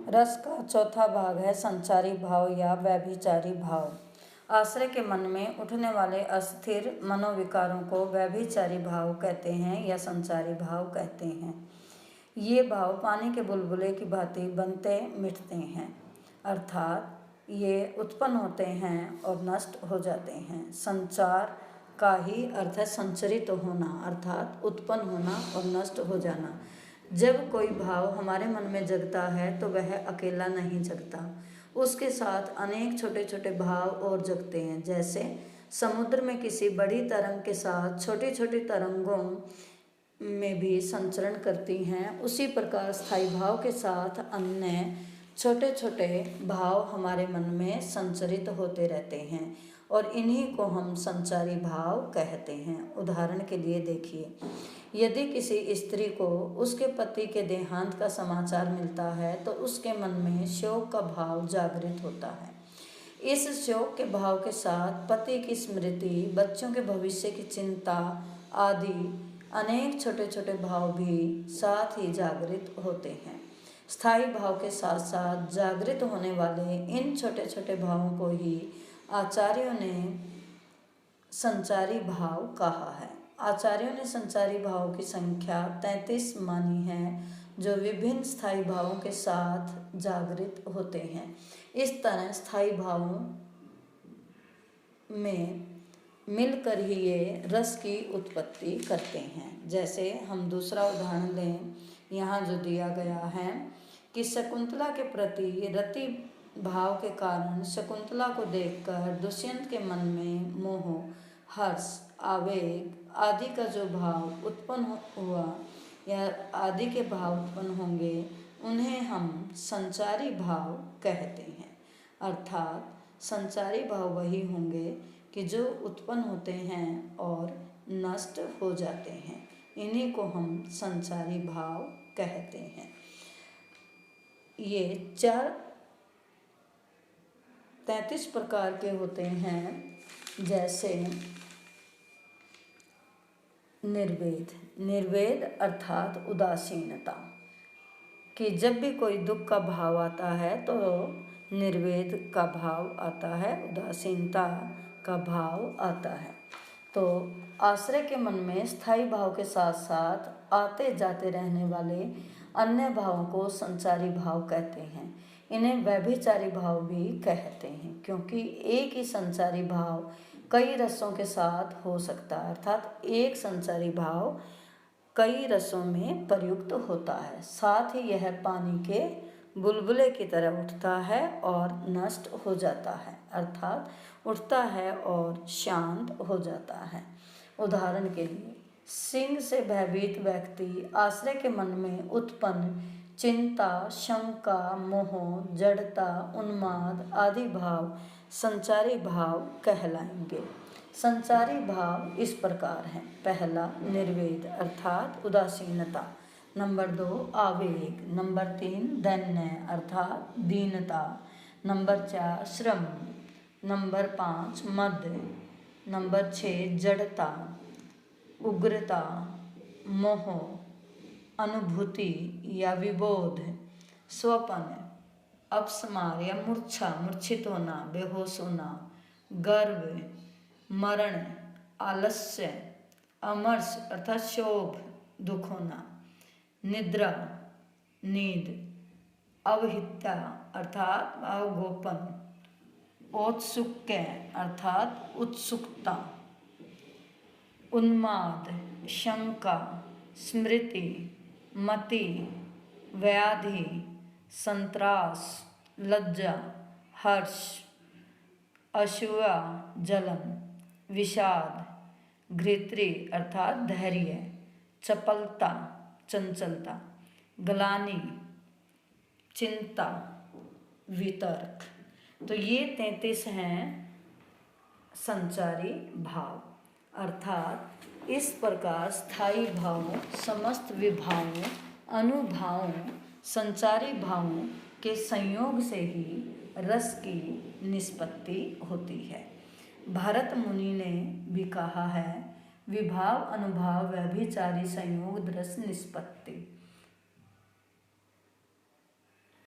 रस का चौथा भाग है संचारी भाव या व्यभिचारी भाव। आश्रय के मन में उठने वाले अस्थिर मनोविकारों को व्यभिचारी भाव कहते हैं या संचारी भाव कहते हैं। ये भाव पानी के बुलबुले की भांति बनते मिटते हैं, अर्थात ये उत्पन्न होते हैं और नष्ट हो जाते हैं। संचार का ही अर्थ है संचरित होना, अर्थात उत्पन्न होना और नष्ट हो जाना। जब कोई भाव हमारे मन में जगता है तो वह अकेला नहीं जगता, उसके साथ अनेक छोटे छोटे भाव और जगते हैं। जैसे समुद्र में किसी बड़ी तरंग के साथ छोटी छोटी तरंगों में भी संचरण करती हैं, उसी प्रकार स्थायी भाव के साथ अन्य छोटे छोटे भाव हमारे मन में संचरित होते रहते हैं और इन्हीं को हम संचारी भाव कहते हैं। उदाहरण के लिए देखिए, यदि किसी स्त्री को उसके पति के देहांत का समाचार मिलता है तो उसके मन में शोक का भाव जागृत होता है। इस शोक के भाव के साथ पति की स्मृति, बच्चों के भविष्य की चिंता आदि अनेक छोटे छोटे भाव भी साथ ही जागृत होते हैं। स्थायी भाव के साथ साथ जागृत होने वाले इन छोटे छोटे भावों को ही आचार्यों ने संचारी भाव कहा है। आचार्यों ने संचारी भावों की संख्या 33 मानी है, जो विभिन्न स्थायी भावों के साथ जागृत होते हैं। इस तरह स्थायी भावों में मिलकर ही ये रस की उत्पत्ति करते हैं। जैसे हम दूसरा उदाहरण लें, यहाँ जो दिया गया है कि शकुंतला के प्रति रति भाव के कारण शकुंतला को देखकर दुष्यंत के मन में मोह, हर्ष, आवेग आदि का जो भाव उत्पन्न हुआ या आदि के भाव उत्पन्न होंगे, उन्हें हम संचारी भाव कहते हैं। अर्थात संचारी भाव वही होंगे कि जो उत्पन्न होते हैं और नष्ट हो जाते हैं, इन्हीं को हम संचारी भाव कहते हैं। ये 33 प्रकार के होते हैं। जैसे निर्वेद अर्थात उदासीनता, कि जब भी कोई दुख का भाव आता है तो निर्वेद का भाव आता है, उदासीनता का भाव आता है। तो आश्रय के मन में स्थायी भाव के साथ साथ आते जाते रहने वाले अन्य भावों को संचारी भाव कहते हैं। इन्हें व्यभिचारी भाव भी कहते हैं, क्योंकि एक ही संचारी भाव कई रसों के साथ हो सकता है, अर्थात एक संचारी भाव कई रसों में प्रयुक्त होता है। साथ ही यह पानी के बुलबुले की तरह उठता है और नष्ट हो जाता है, अर्थात उठता है और शांत हो जाता है। उदाहरण के लिए, सिंह से भयभीत व्यक्ति आश्रय के मन में उत्पन्न चिंता, शंका, मोह, जड़ता, उन्माद आदि भाव संचारी भाव कहलाएंगे। संचारी भाव इस प्रकार हैं। पहला निर्वेद अर्थात उदासीनता, नंबर 2 आवेग, नंबर 3 दैन्य अर्थात दीनता, नंबर 4 श्रम, नंबर 5 मद, नंबर 6 जड़ता, उग्रता, मोह, अनुभूति या विबोध, स्वपन, अपस्मार या मूर्छा, मूर्छित होना, बेहोश होना, गर्व, मरण, आलस्य, अमर्ष अर्थात शोभ, दुख होना, निद्रा, नींद, अवहिता अर्थात अवगोपन, औत्सुक्य अर्थात उत्सुकता, उन्माद, शंका, स्मृति, मति, व्याधि, संत्रास, लज्जा, हर्ष, असूया, जलन, विषाद, घृत्री अर्थात धैर्य, चपलता, चंचलता, ग्लानि, चिंता, वितर्क। तो ये 33 हैं संचारी भाव। अर्थात इस प्रकार स्थायी भावों, समस्त विभावों, अनुभावों, संचारी भावों के संयोग से ही रस की निष्पत्ति होती है। भरत मुनि ने भी कहा है, विभाव अनुभाव व्यभिचारी संयोग रस निष्पत्ति।